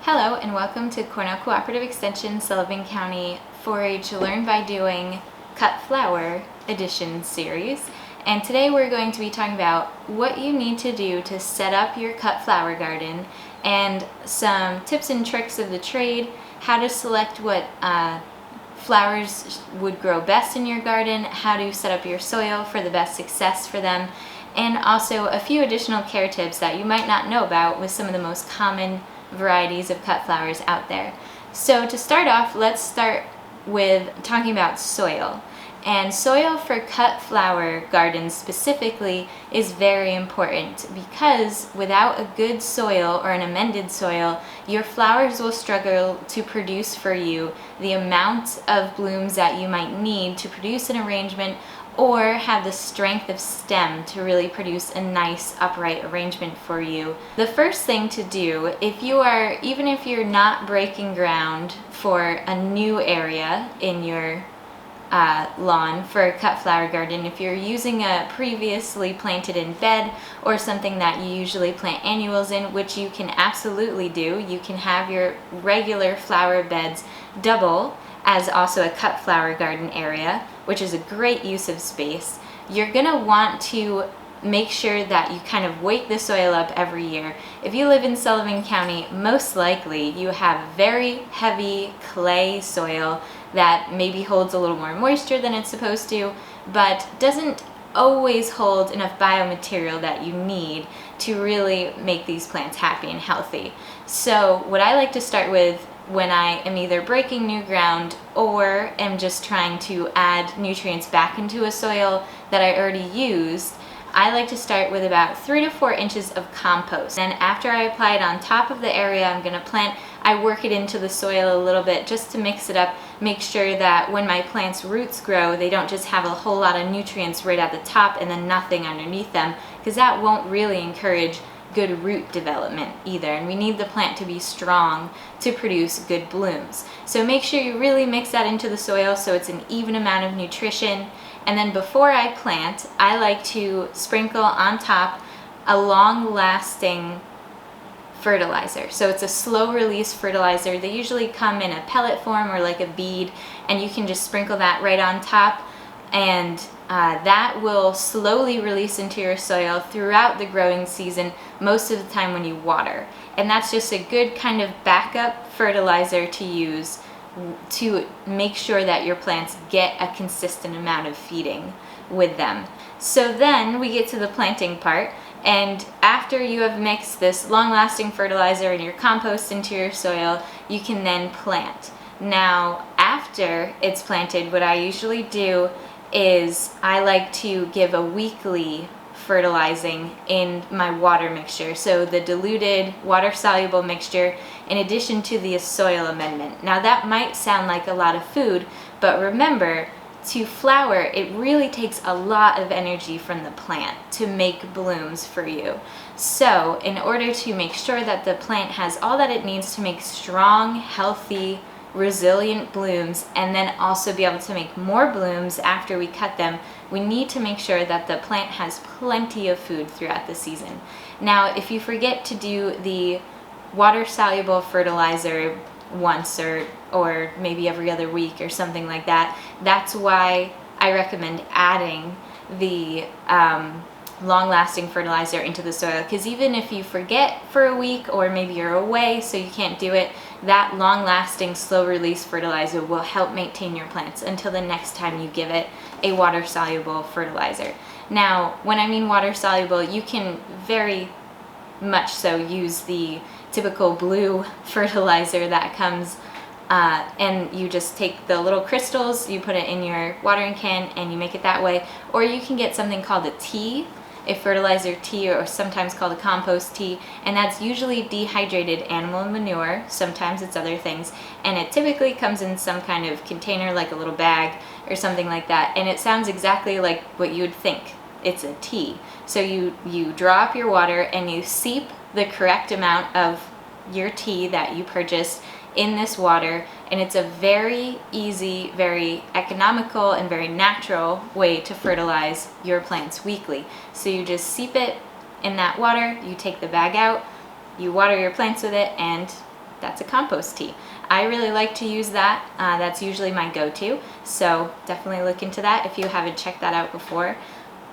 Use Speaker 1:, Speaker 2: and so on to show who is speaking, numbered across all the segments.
Speaker 1: Hello and welcome to Cornell Cooperative Extension Sullivan County 4-H Learn by Doing Cut Flower Edition series. And today we're going to be talking about what you need to do to set up your cut flower garden and some tips and tricks of the trade, how to select what flowers would grow best in your garden, how to set up your soil for the best success for them, and also a few additional care tips that you might not know about with some of the most common varieties of cut flowers out there. So to start off, let's start with talking about soil. And soil for cut flower gardens specifically is very important because without a good soil or an amended soil, your flowers will struggle to produce for you the amount of blooms that you might need to produce an arrangement or have the strength of stem to really produce a nice upright arrangement for you. The first thing to do, even if you're not breaking ground for a new area in your lawn for a cut flower garden, if you're using a previously planted in bed or something that you usually plant annuals in, which you can absolutely do, you can have your regular flower beds double as also a cut flower garden area, which is a great use of space. You're gonna want to make sure that you kind of wake the soil up every year. If you live in Sullivan County, most likely you have very heavy clay soil that maybe holds a little more moisture than it's supposed to, but doesn't always hold enough biomaterial that you need to really make these plants happy and healthy. So what I like to start with when I am either breaking new ground or am just trying to add nutrients back into a soil that I already used, I like to start with about 3 to 4 inches of compost. And after I apply it on top of the area I'm going to plant, I work it into the soil a little bit just to mix it up, make sure that when my plant's roots grow, they don't just have a whole lot of nutrients right at the top and then nothing underneath them, because that won't really encourage good root development either, and we need the plant to be strong to produce good blooms. So make sure you really mix that into the soil so it's an even amount of nutrition. And then before I plant, I like to sprinkle on top a long-lasting fertilizer. So it's a slow release fertilizer. They usually come in a pellet form or like a bead, and you can just sprinkle that right on top, and that will slowly release into your soil throughout the growing season, most of the time when you water. And that's just a good kind of backup fertilizer to use to make sure that your plants get a consistent amount of feeding with them. So then we get to the planting part, and after you have mixed this long-lasting fertilizer and your compost into your soil, you can then plant. Now, after it's planted, what I usually do is I like to give a weekly fertilizing in my water mixture. So the diluted water-soluble mixture in addition to the soil amendment. Now that might sound like a lot of food, but remember, to flower, it really takes a lot of energy from the plant to make blooms for you. So in order to make sure that the plant has all that it needs to make strong, healthy, resilient blooms, and then also be able to make more blooms after we cut them, we need to make sure that the plant has plenty of food throughout the season. Now, if you forget to do the water-soluble fertilizer once or maybe every other week or something like that, that's why I recommend adding the long-lasting fertilizer into the soil, because even if you forget for a week or maybe you're away so you can't do it, that long-lasting slow-release fertilizer will help maintain your plants until the next time you give it a water-soluble fertilizer. Now, when I mean water-soluble, you can very much so use the typical blue fertilizer that comes and you just take the little crystals, you put it in your watering can and you make it that way, or you can get something called a tea, a fertilizer tea, or sometimes called a compost tea, and that's usually dehydrated animal manure, sometimes it's other things, and it typically comes in some kind of container like a little bag or something like that, and it sounds exactly like what you would think. It's a tea. So you draw up your water and you seep the correct amount of your tea that you purchased in this water, and it's a very easy, very economical, and very natural way to fertilize your plants weekly. So you just seep it in that water, you take the bag out, you water your plants with it, and that's a compost tea. I really like to use that. That's usually my go-to, so definitely look into that if you haven't checked that out before.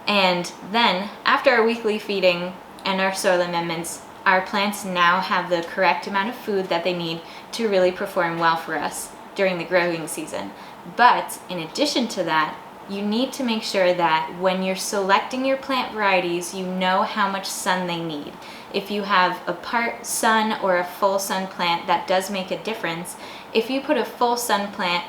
Speaker 1: And then after our weekly feeding and our soil amendments, our plants now have the correct amount of food that they need to really perform well for us during the growing season. But in addition to that, you need to make sure that when you're selecting your plant varieties, you know how much sun they need. If you have a part sun or a full sun plant, that does make a difference. If you put a full sun plant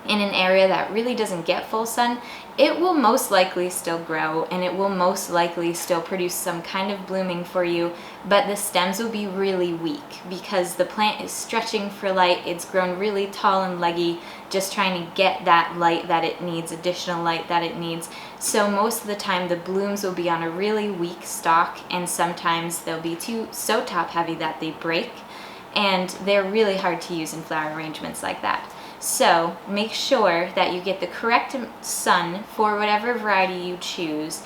Speaker 1: in an area that really doesn't get full sun, it will most likely still grow and it will most likely still produce some kind of blooming for you, but the stems will be really weak because the plant is stretching for light. It's grown really tall and leggy, just trying to get that light that it needs, additional light that it needs. So most of the time the blooms will be on a really weak stalk, and sometimes they'll be so top heavy that they break, and they're really hard to use in flower arrangements like that. So make sure that you get the correct sun for whatever variety you choose.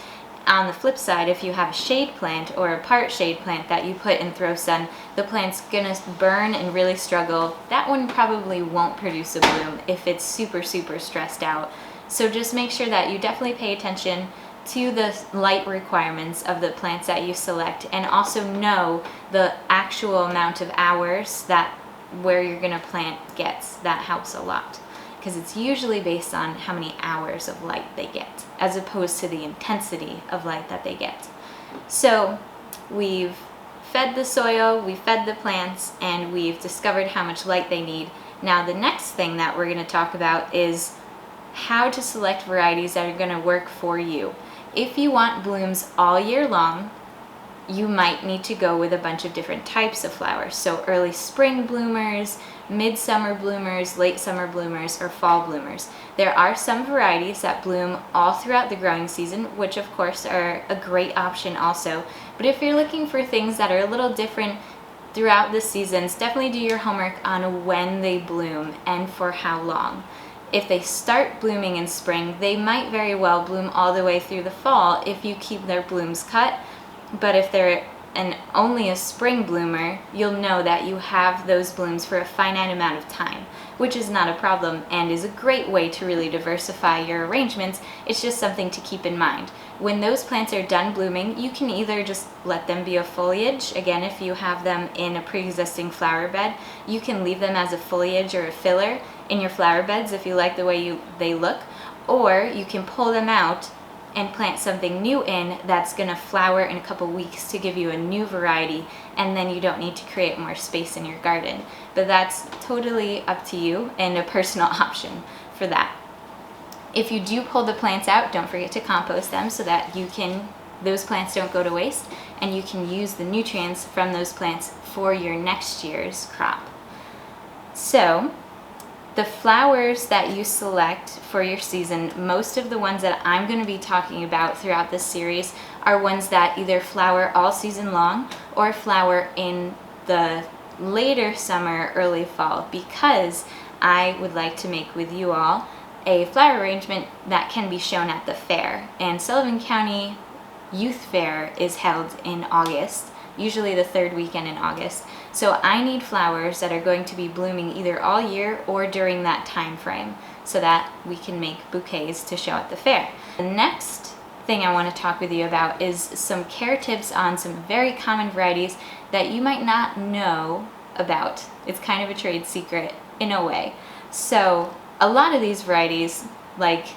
Speaker 1: On the flip side, if you have a shade plant or a part shade plant that you put in throw sun, the plant's gonna burn and really struggle. That one probably won't produce a bloom if it's super stressed out. So just make sure that you definitely pay attention to the light requirements of the plants that you select, and also know the actual amount of hours that where you're gonna plant gets. That helps a lot because it's usually based on how many hours of light they get as opposed to the intensity of light that they get. So we've fed the soil, we fed the plants, and we've discovered how much light they need. Now the next thing that we're going to talk about is how to select varieties that are going to work for you. If you want blooms all year long, you might need to go with a bunch of different types of flowers. So early spring bloomers, midsummer bloomers, late summer bloomers, or fall bloomers. There are some varieties that bloom all throughout the growing season, which of course are a great option also. But if you're looking for things that are a little different throughout the seasons, definitely do your homework on when they bloom and for how long. If they start blooming in spring, they might very well bloom all the way through the fall if you keep their blooms cut. But if they're only a spring bloomer, you'll know that you have those blooms for a finite amount of time, which is not a problem and is a great way to really diversify your arrangements. It's just something to keep in mind. When those plants are done blooming, you can either just let them be a foliage. Again, if you have them in a pre-existing flower bed, you can leave them as a foliage or a filler in your flower beds if you like the way they look, or you can pull them out and plant something new in that's going to flower in a couple weeks to give you a new variety, and then you don't need to create more space in your garden. But that's totally up to you and a personal option for that. If you do pull the plants out, don't forget to compost them so that those plants don't go to waste, and you can use the nutrients from those plants for your next year's crop. So the flowers that you select for your season, most of the ones that I'm going to be talking about throughout this series are ones that either flower all season long or flower in the later summer, early fall, because I would like to make with you all a flower arrangement that can be shown at the fair. And Sullivan County Youth Fair is held in August, usually the third weekend in August. So I need flowers that are going to be blooming either all year or during that time frame so that we can make bouquets to show at the fair. The next thing I want to talk with you about is some care tips on some very common varieties that you might not know about. It's kind of a trade secret in a way. So a lot of these varieties, like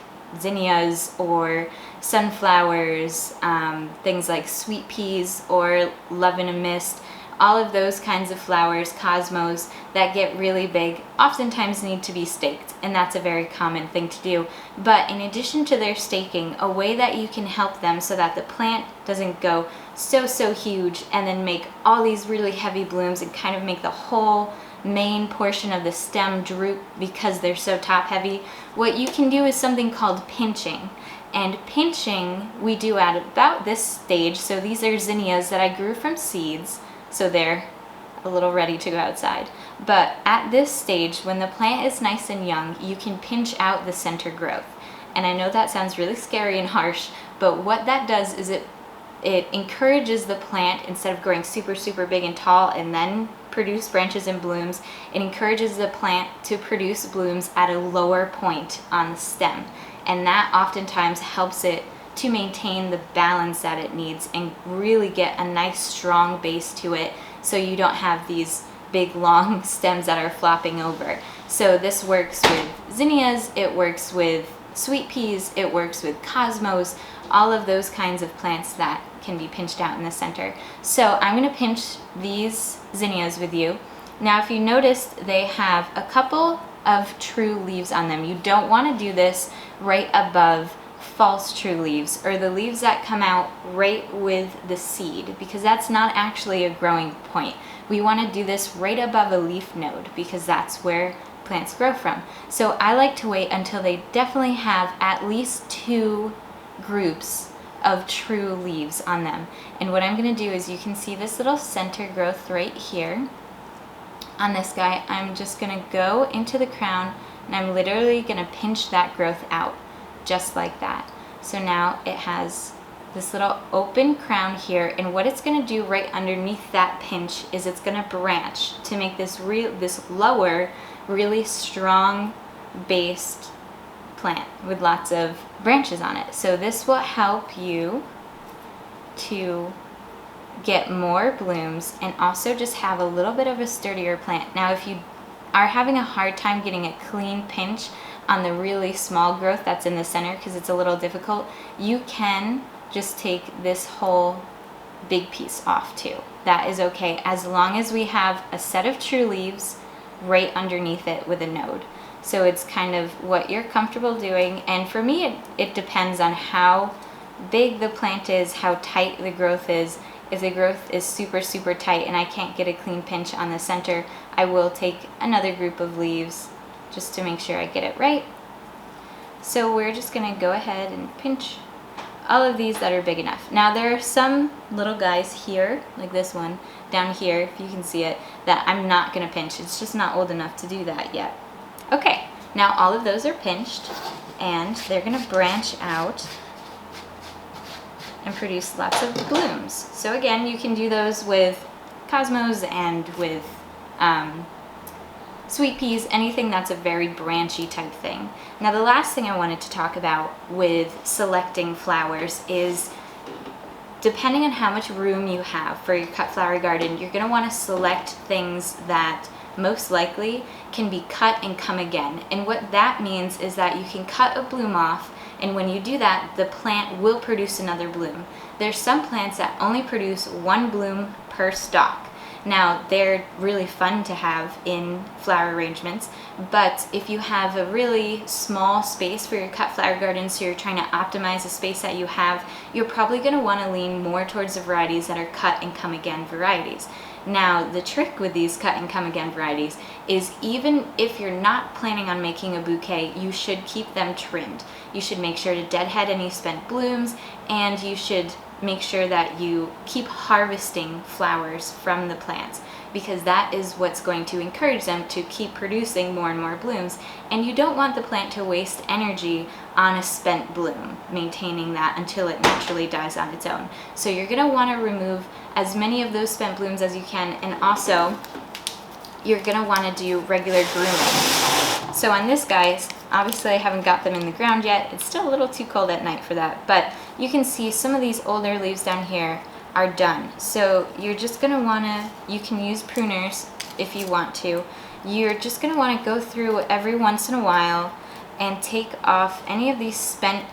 Speaker 1: zinnias or sunflowers, things like sweet peas or love in a mist, all of those kinds of flowers, cosmos that get really big, oftentimes need to be staked, and that's a very common thing to do. But in addition to their staking, a way that you can help them so that the plant doesn't go so huge and then make all these really heavy blooms and kind of make the whole main portion of the stem droop because they're so top heavy, what you can do is something called pinching. And pinching we do at about this stage. So these are zinnias that I grew from seeds, so they're a little ready to go outside. But at this stage, when the plant is nice and young, you can pinch out the center growth. And I know that sounds really scary and harsh, but what that does is it It encourages the plant, instead of growing super, super big and tall and then produce branches and blooms, it encourages the plant to produce blooms at a lower point on the stem. And that oftentimes helps it to maintain the balance that it needs and really get a nice strong base to it, so you don't have these big long stems that are flopping over. So this works with zinnias, it works with sweet peas, it works with cosmos, all of those kinds of plants that can be pinched out in the center. So I'm going to pinch these zinnias with you. Now if you noticed, they have a couple of true leaves on them. You don't want to do this right above false true leaves, or the leaves that come out right with the seed, because that's not actually a growing point. We want to do this right above a leaf node, because that's where plants grow from. So I like to wait until they definitely have at least 2 groups of true leaves on them. And what I'm going to do is, you can see this little center growth right here on this guy. I'm just going to go into the crown and I'm literally going to pinch that growth out just like that. So now it has this little open crown here, and what it's going to do right underneath that pinch is it's going to branch to make this lower, really strong based plant with lots of branches on it. So this will help you to get more blooms and also just have a little bit of a sturdier plant. Now if you are having a hard time getting a clean pinch on the really small growth that's in the center, because it's a little difficult, you can just take this whole big piece off too. That is okay, as long as we have a set of true leaves right underneath it with a node. So it's kind of what you're comfortable doing, and for me it depends on how big the plant is, how tight the growth is. If the growth is super, super tight and I can't get a clean pinch on the center, I will take another group of leaves just to make sure I get it right. So we're just going to go ahead and pinch all of these that are big enough. Now there are some little guys here, like this one down here, if you can see it, that I'm not going to pinch. It's just not old enough to do that yet. Okay, now all of those are pinched and they're going to branch out and produce lots of blooms. So again, you can do those with cosmos and with sweet peas, anything that's a very branchy type thing. Now the last thing I wanted to talk about with selecting flowers is, depending on how much room you have for your cut flower garden, you're going to want to select things that most likely can be cut and come again. And what that means is that you can cut a bloom off, and when you do that, the plant will produce another bloom. There's some plants that only produce 1 bloom per stalk. Now they're really fun to have in flower arrangements, but if you have a really small space for your cut flower garden, so you're trying to optimize the space that you have, you're probably going to want to lean more towards the varieties that are cut and come again varieties. Now the trick with these cut and come again varieties is, even if you're not planning on making a bouquet, you should keep them trimmed. You should make sure to deadhead any spent blooms, and you should make sure that you keep harvesting flowers from the plants, because that is what's going to encourage them to keep producing more and more blooms. And you don't want the plant to waste energy on a spent bloom, maintaining that until it naturally dies on its own. So you're going to want to remove as many of those spent blooms as you can, and also you're going to want to do regular grooming. So on this guy, obviously I haven't got them in the ground yet. It's still a little too cold at night for that, but you can see some of these older leaves down here are done. So you're just going to want to, you can use pruners if you want to. You're just going to want to go through every once in a while and take off any of these spent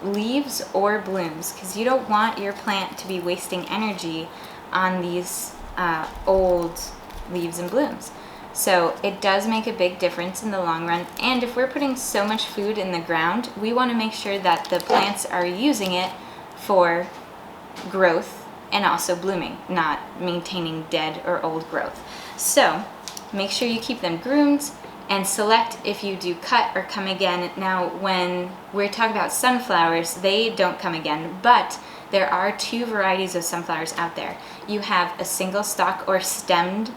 Speaker 1: leaves or blooms, because you don't want your plant to be wasting energy on these old leaves and blooms. So it does make a big difference in the long run, and if we're putting so much food in the ground, we want to make sure that the plants are using it for growth and also blooming, not maintaining dead or old growth. So make sure you keep them groomed and select if you do cut or come again. Now when we're talking about sunflowers, they don't come again, but there are 2 varieties of sunflowers out there. You have a single stalk or stemmed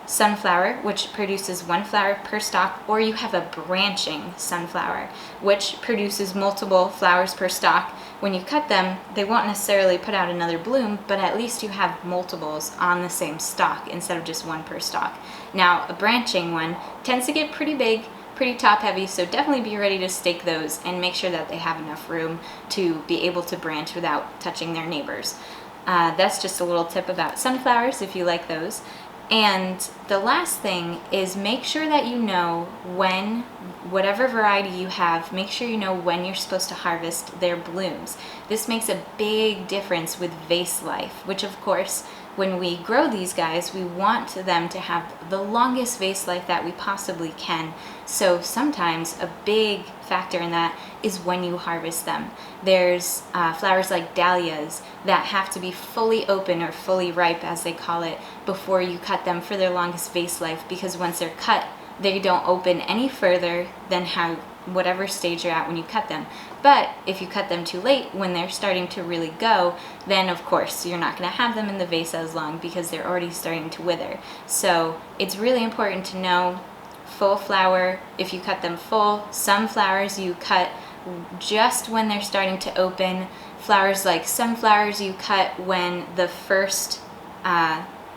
Speaker 1: sunflower, which produces 1 flower per stalk, or you have a branching sunflower, which produces multiple flowers per stalk, when you cut them, they won't necessarily put out another bloom, but at least you have multiples on the same stalk instead of just one per stalk. Now, a branching one tends to get pretty big, pretty top heavy, so definitely be ready to stake those and make sure that they have enough room to be able to branch without touching their neighbors. That's just a little tip about sunflowers if you like those. And the last thing is make sure that you know when, whatever variety you have, make sure you know when you're supposed to harvest their blooms. This makes a big difference with vase life, which of course, when we grow these guys, we want them to have the longest vase life that we possibly can. So sometimes a big factor in that is when you harvest them. There's flowers like dahlias that have to be fully open or fully ripe, as they call it, before you cut them for their longest vase life, because once they're cut, they don't open any further than whatever stage you're at when you cut them. But if you cut them too late, when they're starting to really go, then of course you're not going to have them in the vase as long because they're already starting to wither. So it's really important to know full flower if you cut them full. Some flowers you cut just when they're starting to open. Flowers like sunflowers you cut when the first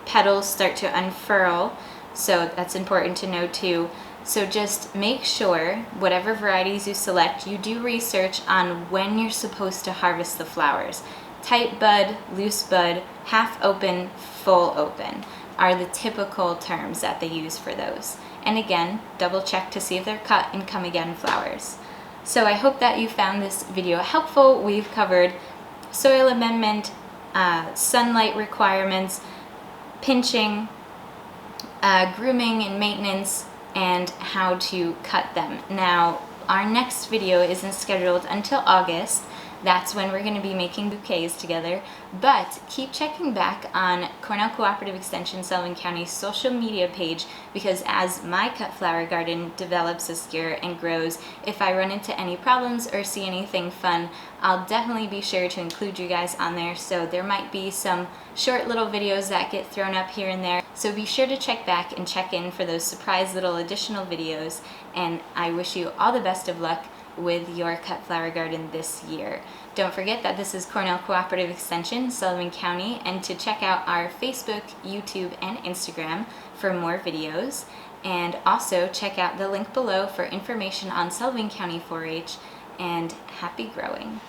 Speaker 1: petals start to unfurl. So that's important to know too. So just make sure, whatever varieties you select, you do research on when you're supposed to harvest the flowers. Tight bud, loose bud, half open, full open are the typical terms that they use for those. And again, double check to see if they're cut and come again flowers. So I hope that you found this video helpful. We've covered soil amendment, sunlight requirements, pinching, grooming and maintenance, and how to cut them. Now, our next video isn't scheduled until August. That's when we're going to be making bouquets together. But keep checking back on Cornell Cooperative Extension Sullivan County's social media page, because as my cut flower garden develops this year and grows, if I run into any problems or see anything fun, I'll definitely be sure to include you guys on there. So there might be some short little videos that get thrown up here and there. So be sure to check back and check in for those surprise little additional videos. And I wish you all the best of luck with your cut flower garden this year. Don't forget that this is Cornell Cooperative Extension, Sullivan County, and to check out our Facebook, YouTube, and Instagram for more videos. And also check out the link below for information on Sullivan County 4-H, and happy growing.